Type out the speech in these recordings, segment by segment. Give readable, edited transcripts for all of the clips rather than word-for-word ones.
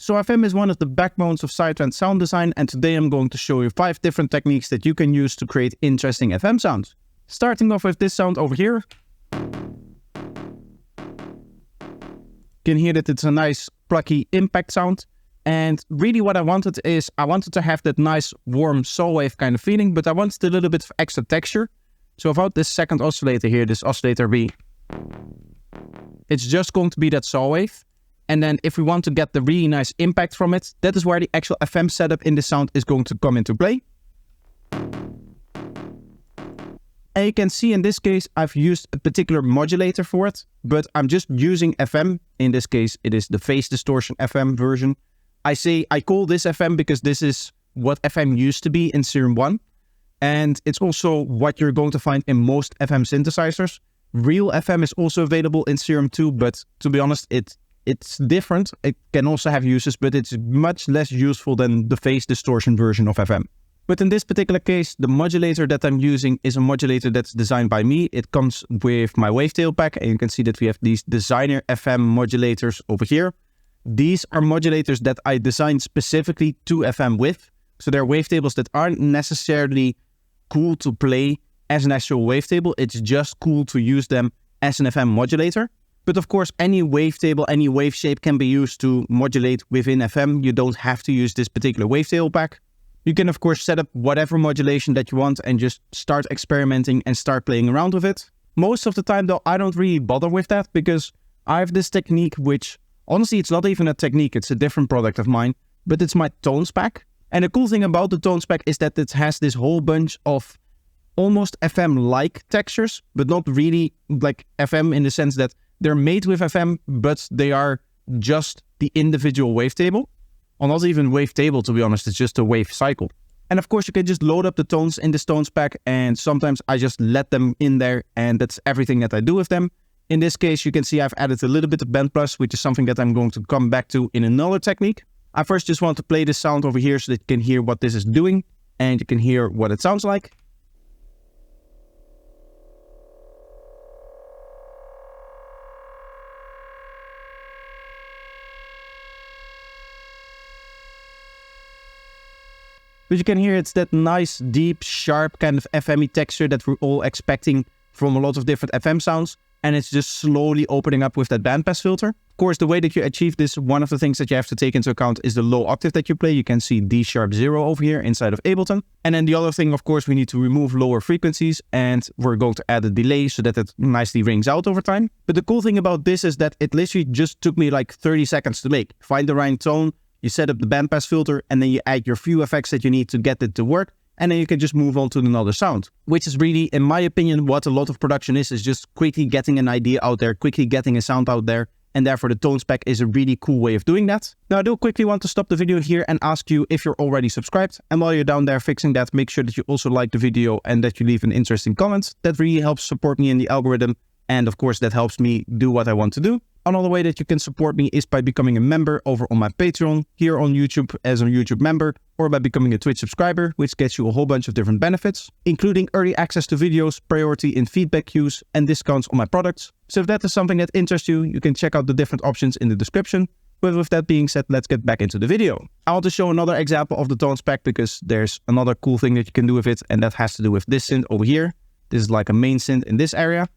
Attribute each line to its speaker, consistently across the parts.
Speaker 1: So FM is one of the backbones of Psytrance sound design, and today I'm going to show you 5 different techniques that you can use to create interesting FM sounds. Starting off with this sound over here. You can hear that it's a nice plucky impact sound. And really what I wanted is, I wanted to have that nice warm saw wave kind of feeling, but I wanted a little bit of extra texture. So without this second oscillator here, this oscillator B, it's just going to be that saw wave. And then if we want to get the really nice impact from it, that is where the actual FM setup in the sound is going to come into play. And you can see in this case, I've used a particular modulator for it, but I'm just using FM. In this case, it is the phase distortion FM version. I call this FM because this is what FM used to be in Serum 1. And it's also what you're going to find in most FM synthesizers. Real FM is also available in Serum 2, but to be honest, it's different. It can also have uses, but it's much less useful than the phase distortion version of FM. But in this particular case, the modulator that I'm using is a modulator that's designed by me. It comes with my wavetail pack, and you can see that we have these designer FM modulators over here. These are modulators that I designed specifically to FM with. So they're wavetables that aren't necessarily cool to play as an actual wavetable. It's just cool to use them as an FM modulator. But of course, any wavetable, any wave shape can be used to modulate within FM. You don't have to use this particular wavetail pack. You can of course set up whatever modulation that you want and just start experimenting and start playing around with it. Most of the time though, I don't really bother with that because I have this technique which, honestly, it's not even a technique, it's a different product of mine, but it's my tones pack. And the cool thing about the tones pack is that it has this whole bunch of almost FM-like textures, but not really like FM in the sense that they're made with FM, but they are just the individual wavetable. Or not even wavetable, to be honest, it's just a wave cycle. And of course, you can just load up the tones in this tones pack, and sometimes I just let them in there, and that's everything that I do with them. In this case, you can see I've added a little bit of band plus, which is something that I'm going to come back to in another technique. I first just want to play this sound over here so that you can hear what this is doing, and you can hear what it sounds like. But you can hear it's that nice, deep, sharp kind of FM-y texture that we're all expecting from a lot of different FM sounds. And it's just slowly opening up with that bandpass filter. Of course, the way that you achieve this, one of the things that you have to take into account is the low octave that you play. You can see D sharp 0 over here inside of Ableton. And then the other thing, of course, we need to remove lower frequencies, and we're going to add a delay so that it nicely rings out over time. But the cool thing about this is that it literally just took me like 30 seconds to make. Find the right tone, you set up the bandpass filter, and then you add your few effects that you need to get it to work. And then you can just move on to another sound, which is really, in my opinion, what a lot of production is just quickly getting an idea out there, quickly getting a sound out there. And therefore the tones pack is a really cool way of doing that. Now I do quickly want to stop the video here and ask you if you're already subscribed. And while you're down there fixing that, make sure that you also like the video and that you leave an interesting comment. That really helps support me in the algorithm. And of course, that helps me do what I want to do. Another way that you can support me is by becoming a member over on my Patreon, here on YouTube as a YouTube member, or by becoming a Twitch subscriber, which gets you a whole bunch of different benefits, including early access to videos, priority in feedback queues, and discounts on my products. So if that is something that interests you, you can check out the different options in the description. But with that being said, let's get back into the video. I want to show another example of the tones pack because there's another cool thing that you can do with it, and that has to do with this synth over here. This is like a main synth in this area.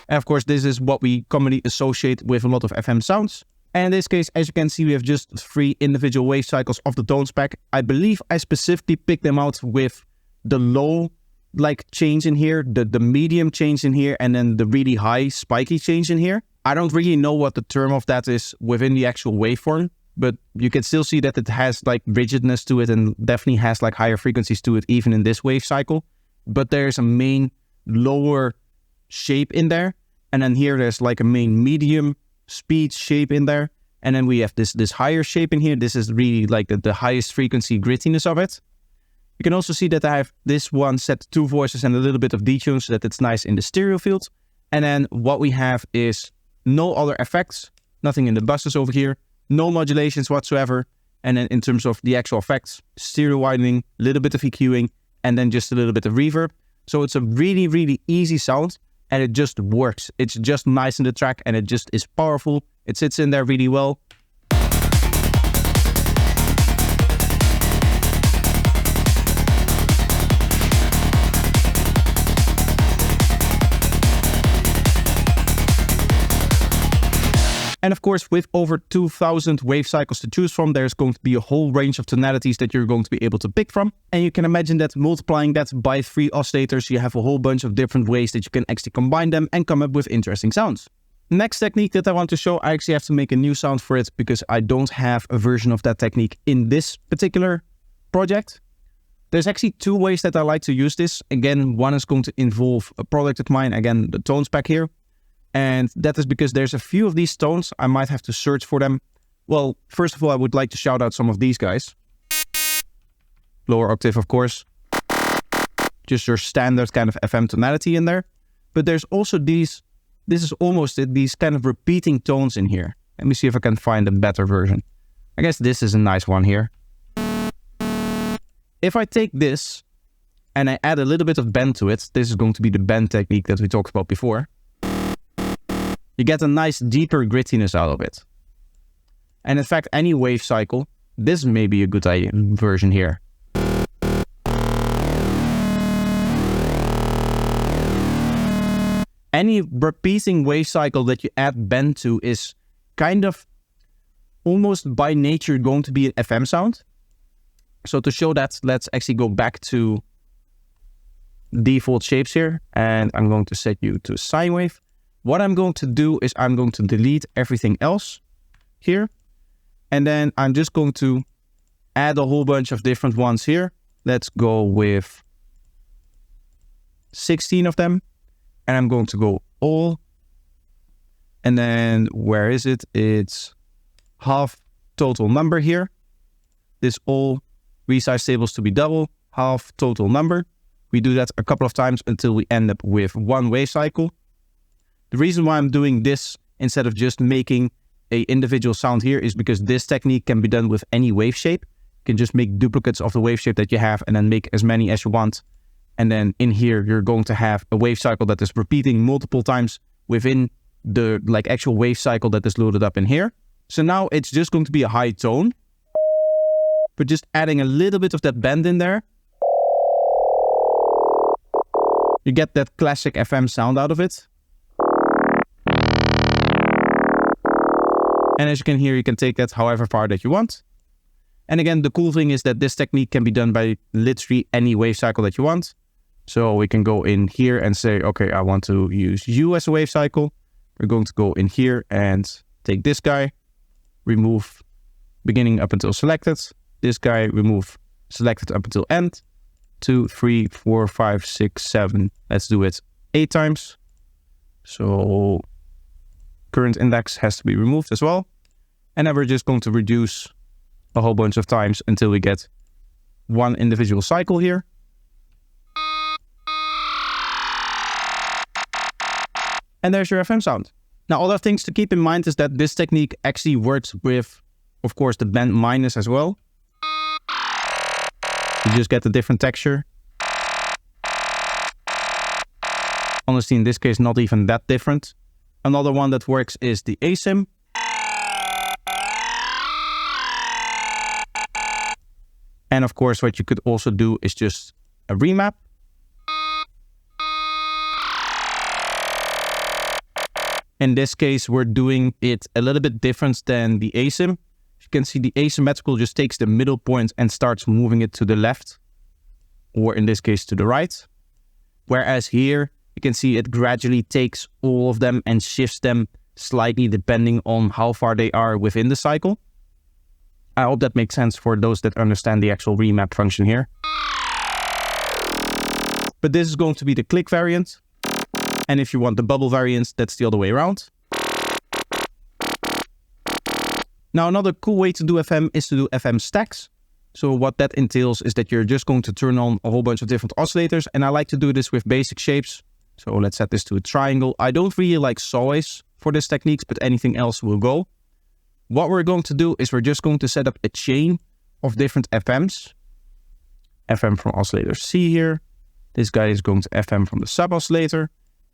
Speaker 1: And of course, this is what we commonly associate with a lot of FM sounds. And in this case, as you can see, we have just 3 individual wave cycles of the tones pack. I believe I specifically picked them out with the low change in here, the medium change in here, and then the really high spiky change in here. I don't really know what the term of that is within the actual waveform, but you can still see that it has like rigidness to it and definitely has like higher frequencies to it even in this wave cycle. But there's a main lower shape in there, and then here there's like a main medium speed shape in there, and then we have this higher shape in here. This is really like the highest frequency grittiness of it. You can also see that I have this one set to 2 voices and a little bit of detune so that it's nice in the stereo field. And then what we have is no other effects, nothing in the buses over here, no modulations whatsoever. And then in terms of the actual effects, stereo widening, a little bit of EQing, and then just a little bit of reverb. So it's a really, really easy sound. and it just works. It's just nice in the track and it just is powerful. It sits in there really well. And of course, with over 2000 wave cycles to choose from, there's going to be a whole range of tonalities that you're going to be able to pick from. And you can imagine that multiplying that by 3 oscillators, you have a whole bunch of different ways that you can actually combine them and come up with interesting sounds. Next technique that I want to show, I actually have to make a new sound for it because I don't have a version of that technique in this particular project. There's actually 2 ways that I like to use this. Again, one is going to involve a product of mine, again, the tones pack here. And that is because there's a few of these tones, I might have to search for them. Well, first of all, I would like to shout out some of these guys. Lower octave, of course. Just your standard kind of FM tonality in there. But there's also these, this is almost it, these kind of repeating tones in here. Let me see if I can find a better version. I guess this is a nice one here. If I take this and I add a little bit of bend to it, this is going to be the bend technique that we talked about before. You get a nice deeper grittiness out of it. And in fact, any wave cycle, this may be a good version here. Any repeating wave cycle that you add bend to is kind of almost by nature going to be an FM sound. So to show that, let's actually go back to default shapes here. And I'm going to set you to sine wave. What I'm going to do is I'm going to delete everything else here. And then I'm just going to add a whole bunch of different ones here. Let's go with 16 of them. And I'm going to go all. And then where is it? It's half total number here. This all resize tables to be double, half total number. We do that a couple of times until we end up with 1 wave cycle. The reason why I'm doing this instead of just making an individual sound here is because this technique can be done with any wave shape. You can just make duplicates of the wave shape that you have and then make as many as you want. And then in here, you're going to have a wave cycle that is repeating multiple times within the actual wave cycle that is loaded up in here. So now it's just going to be a high tone, but just adding a little bit of that bend in there. You get that classic FM sound out of it. And as you can hear, you can take that however far that you want. And again, the cool thing is that this technique can be done by literally any wave cycle that you want. So we can go in here and say, okay, I want to use U as a wave cycle. We're going to go in here and take this guy, remove beginning up until selected. This guy, remove selected up until end. 2, 3, 4, 5, 6, 7. Let's do it 8 times. So current index has to be removed as well. And then we're just going to reduce a whole bunch of times until we get 1 individual cycle here. And there's your FM sound. Now, other things to keep in mind is that this technique actually works with, of course, the bend minus as well. You just get a different texture. Honestly, in this case, not even that different. Another one that works is the asym. And of course, what you could also do is just a remap. In this case, we're doing it a little bit different than the asym. You can see the asymmetrical just takes the middle point and starts moving it to the left, or in this case to the right. Whereas here, you can see it gradually takes all of them and shifts them slightly depending on how far they are within the cycle. I hope that makes sense for those that understand the actual remap function here. But this is going to be the click variant. And if you want the bubble variant, that's the other way around. Now, another cool way to do FM is to do FM stacks. So what that entails is that you're just going to turn on a whole bunch of different oscillators. And I like to do this with basic shapes. So let's set this to a triangle. I don't really like saws for this technique, but anything else will go. What we're going to do is we're just going to set up a chain of different FMs. FM from oscillator C here. This guy is going to FM from the sub oscillator.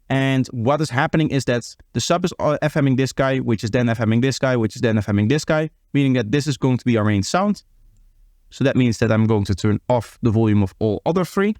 Speaker 1: And what is happening is that the sub is FMing this guy, which is then FMing this guy, which is then FMing this guy, meaning that this is going to be our main sound. So that means that I'm going to turn off the volume of all other three.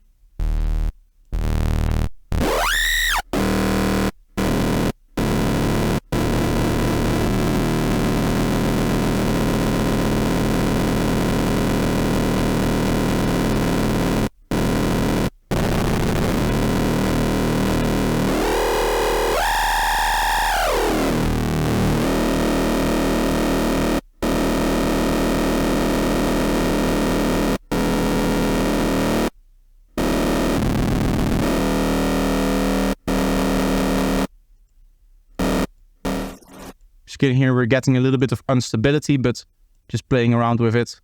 Speaker 1: As you can hear, we're getting a little bit of instability, but just playing around with it,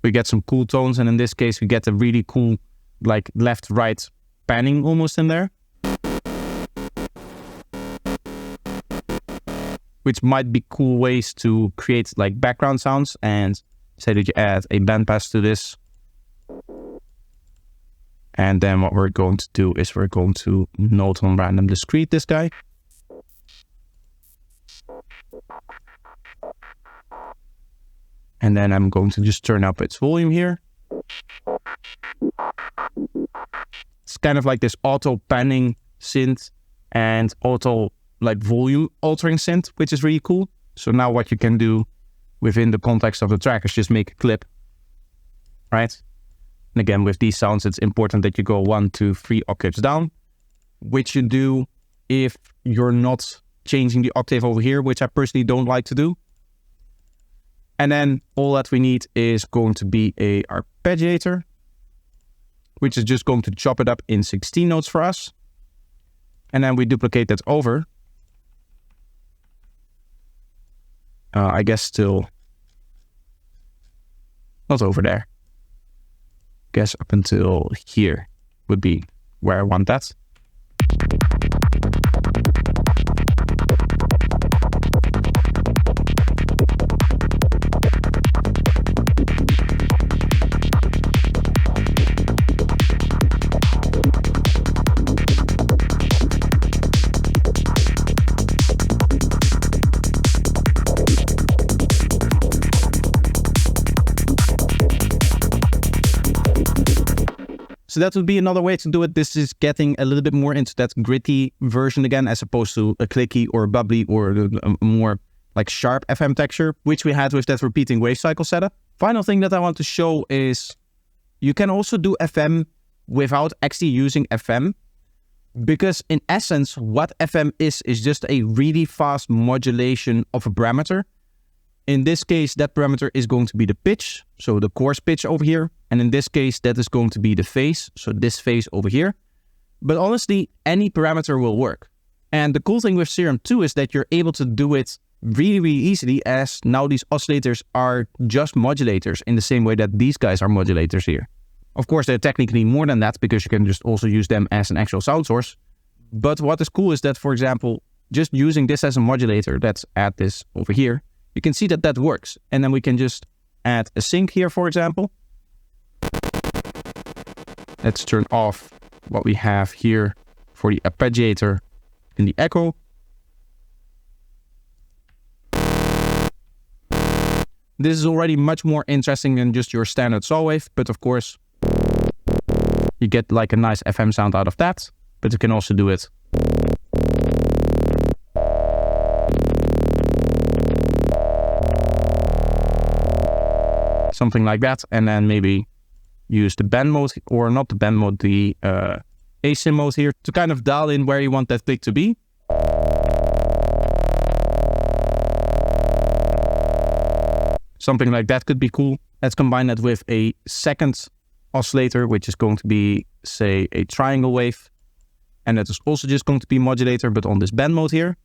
Speaker 1: we get some cool tones, and in this case we get a really cool like left-right panning almost in there, which might be cool ways to create like background sounds. And say that you add a bandpass to this, and then what we're going to do is we're going to note on random discrete this guy. And then I'm going to just turn up its volume here. It's kind of like this auto panning synth and auto like volume altering synth, which is really cool. So now what you can do within the context of the track is just make a clip, right? And again, with these sounds, it's important that you go 1, 2, 3 octaves down, which you do if you're not changing the octave over here, which I personally don't like to do. And then all that we need is going to be a arpeggiator, which is just going to chop it up in 16 notes for us. And then we duplicate that over. I guess still not over there. Guess up until here would be where I want that. So that would be another way to do it. This is getting a little bit more into that gritty version again, as opposed to a clicky or a bubbly or a more like sharp FM texture, which we had with that repeating wave cycle setup. Final thing that I want to show is you can also do FM without actually using FM, because in essence, what FM is just a really fast modulation of a parameter. In this case, that parameter is going to be the pitch, so the coarse pitch over here. And in this case, that is going to be the phase, so this phase over here. But honestly, any parameter will work. And the cool thing with Serum 2 is that you're able to do it really, really easily, as now these oscillators are just modulators in the same way that these guys are modulators here. Of course, they're technically more than that, because you can just also use them as an actual sound source. But what is cool is that, for example, just using this as a modulator, let's add this over here, you can see that that works. And then we can just add a sync here, for example. Let's turn off what we have here for the arpeggiator in the echo. This is already much more interesting than just your standard saw wave, but of course, you get like a nice FM sound out of that, but you can also do it something like that, and then maybe use the bend mode, or not the bend mode, the asym mode here, to kind of dial in where you want that click to be. Something like that could be cool. Let's combine that with a second oscillator, which is going to be, say, a triangle wave. And that is also just going to be modulator, but on this bend mode here.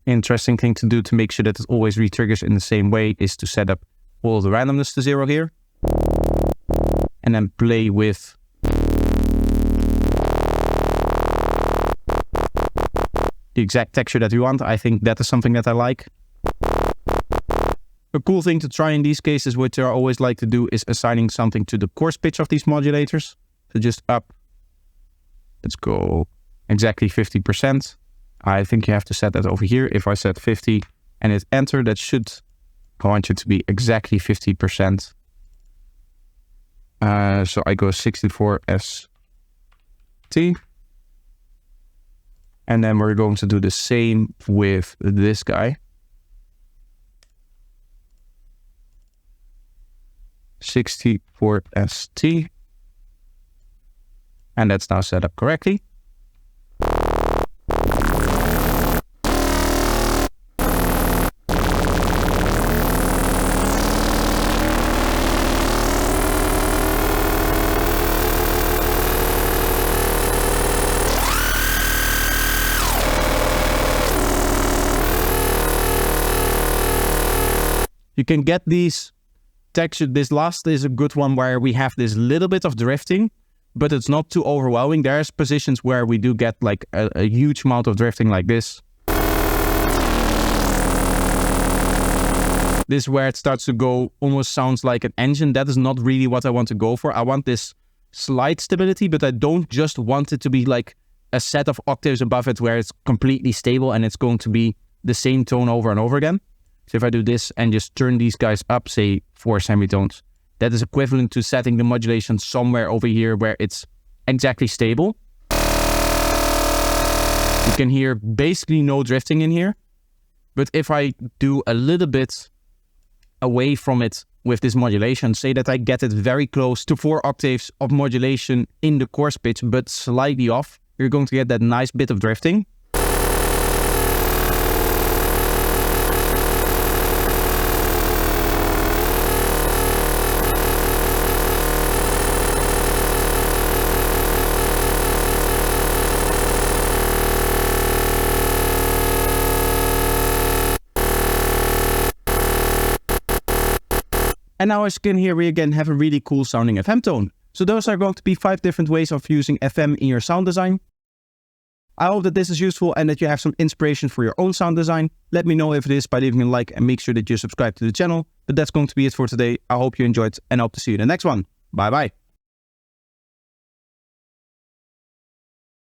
Speaker 1: Interesting thing to do to make sure that it always re-triggers in the same way is to set up all the randomness to 0 here. And then play with the exact texture that you want. I think that is something that I like. A cool thing to try in these cases, which I always like to do, is assigning something to the coarse pitch of these modulators. So just up, let's go exactly 50%. I think you have to set that over here. If I set 50 and hit enter, that should, I want it to be exactly 50%. So I go 64 ST. And then we're going to do the same with this guy. 64 ST. And that's now set up correctly. You can get these texture. This last is a good one where we have this little bit of drifting, but it's not too overwhelming. There's positions where we do get like a huge amount of drifting like this. This is where it starts to go, almost sounds like an engine. That is not really what I want to go for. I want this slight stability, but I don't just want it to be like a set of octaves above it where it's completely stable and it's going to be the same tone over and over again. So if I do this and just turn these guys up, say 4 semitones, that is equivalent to setting the modulation somewhere over here where it's exactly stable. You can hear basically no drifting in here. But if I do a little bit away from it with this modulation, say that I get it very close to 4 octaves of modulation in the coarse pitch, but slightly off, you're going to get that nice bit of drifting. And now as you can hear, we again have a really cool sounding FM tone. So those are going to be 5 different ways of using FM in your sound design. I hope that this is useful and that you have some inspiration for your own sound design. Let me know if it is by leaving a like and make sure that you subscribe to the channel. But that's going to be it for today. I hope you enjoyed and I hope to see you in the next one. Bye bye.